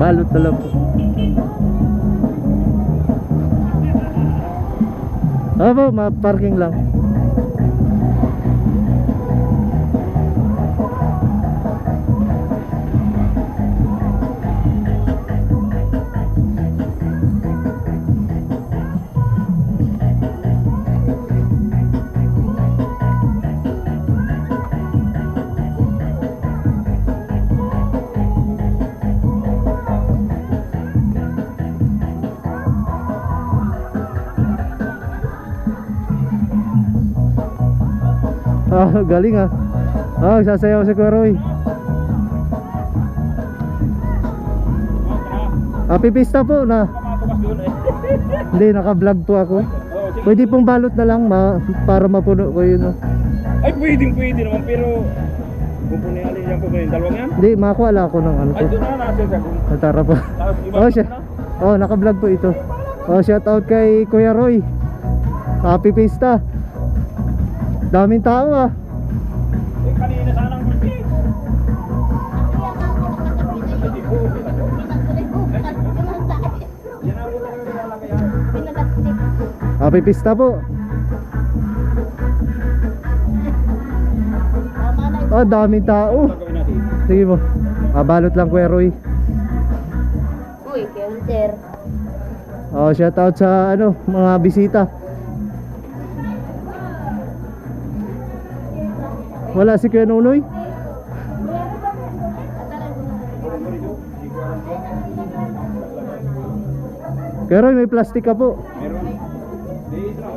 Balot na lang po. Opo, ma-parking lang. Ah, galing ah. Ah, sasayaw si Kuya Roy. Happy pista po na. Hindi, naka-vlog po ako. Pwede pong balot na lang para mapuno ko yun. Oh. Ay, pwede naman, pero pupunin alin yan po ba yung dalawang yan? Hindi, makakuha ako ng ano Ay, po. doon na nasa sa kung Natara po. tapos iba Oh, siya. Oh, naka-vlog po ito. Oh, shout out kay Kuya Roy. Happy pista. Daming tao ah. Eh, kanina sanang gulpi. Hindi po, yan ang ulo yung nilalagay yan. Happy pista po. Oh, daming tao. Ano gawin natin? Sige po. Balot lang Kuya Roy. Uy, Kelter. Oh, shout out sa ano, mga bisita. Wala si Kuya Nunoy. Kuya Roy, may plastic ka po. Meron. Di, ito na.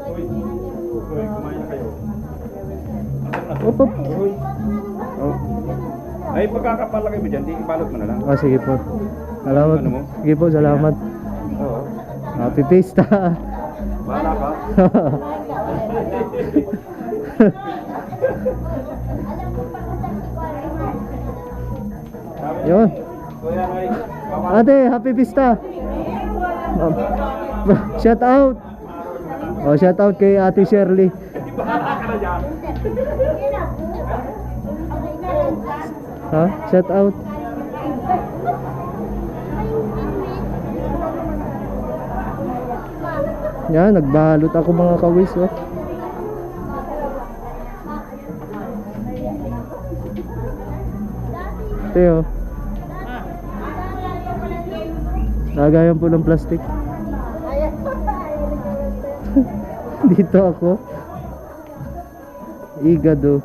Uy, kumain na kayo. Asan na? Opo. Uy. Oh. Ay, pagkakapalagay mo dyan, di ibalot mo na lang. Ah, sige po. Salamat. Ano mo? Sige po, salamat. Oo. Happy pista. Bahala ka. Yun. Kuya Roy, Ate, happy pista. Shout out. Oh, shout out kay Ate Shirley. bahala ka na dyan. Ha? Shout out. Yan, nagbalot ako mga kawis, oh. Ito, oh. Lagayan po ng plastic. Dito ako. Igado.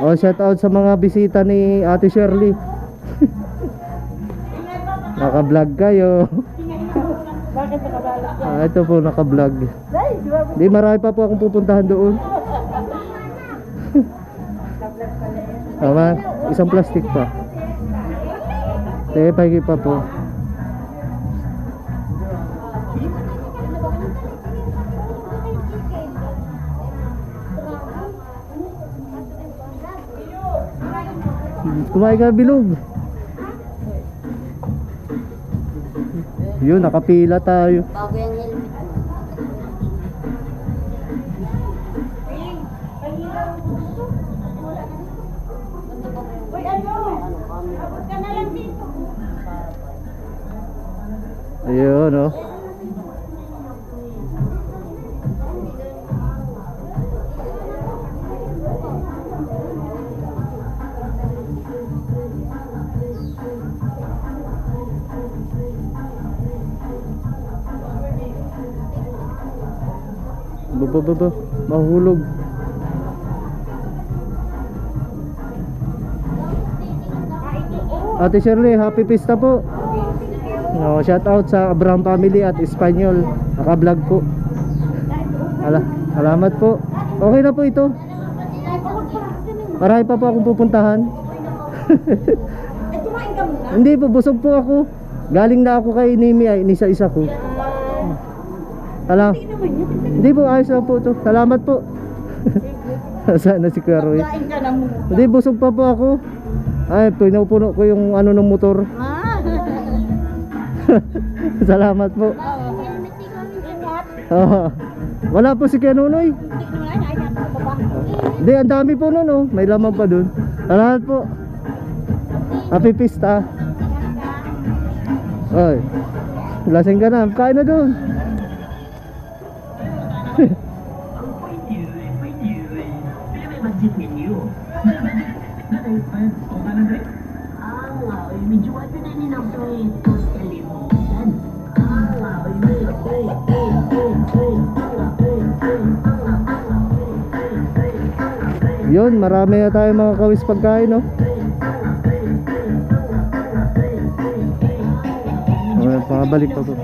Oh, shout out sa mga bisita ni Ate Shirley. Naka-vlog kayo. Bakit nakabalak ka? Ah, ito po naka-vlog. Di marami pa po akong pupuntahan doon. Tama, isang plastic pa. Pahingi pa po. Kumain ka bilog. Yun, nakapila tayo. Bago yung helmet. Uy, ano? Abot ka na lang dito. Ayun, oh. Baba, mahulog. Ate Shirley, happy pista po. No, shout out sa Abraham family at Espanyol. Naka-vlog po. Salamat po. Okay na po ito. Marami pa po akong pupuntahan. Kumain ka muna. Hindi po, busog po ako. Galing na ako kay Nimi ay inisa-isa ko. Alam. Hindi po, ayos lang po to. Salamat po. Sana si Kuya Roy. Kain ka na muna. Hindi, busog pa po ako. Ay, pinupuno ko yung ano ng motor. Ah. Salamat po. Ingat. Oo. Wala po si Kuya Nunoy. Hindi naman ay ingat ako baba. Hindi, ang dami po nun oh. May laman pa dun. Salamat po. Happy Pista. Oy. Lasing ka na. Kain na dun. Medyo ano na ninapay ito sa kalimutan. Yun, marami na tayo mga kawis pagkain, no? Pangabalik pa po.